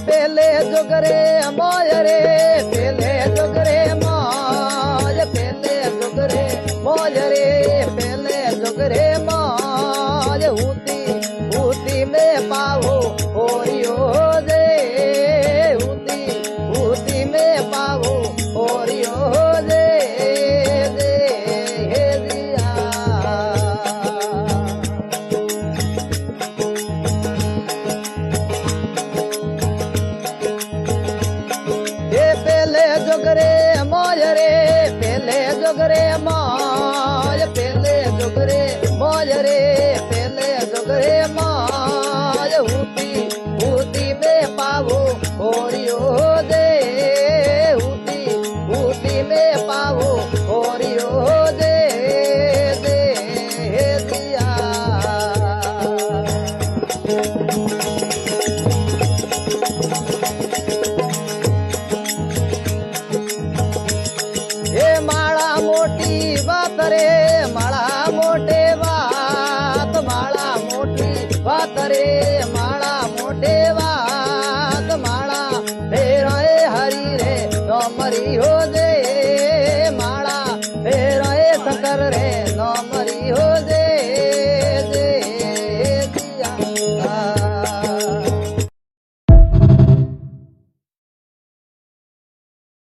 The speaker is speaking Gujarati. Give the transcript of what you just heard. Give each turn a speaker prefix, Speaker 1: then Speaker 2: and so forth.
Speaker 1: પેલે જોગરે મોજ રે પેલે જોગરે મોજ પેલે જોગરે મોજ રે પેલે જોગરે મોજ ઉતી મે પાવો ઓરિયો દે ઉતી મે પાવો ઓરિયો દે દે હે દિયા પેલે જોગરે મોજ રે પેલે જોગરે મોજ પેલે જોગરે મોજ રે પેલે જોગરે મોજ ઉતી મે પાવો ઓરિયો દે ઉતી મે પાવો ઓરિયો દે દે હે દિયા એ માળા મોટી વાત રે માળા મોટે વાત માળા મોટી વાત રે માળા મોટે વાત માળા ફેરાએ હરી રે તો મરી હો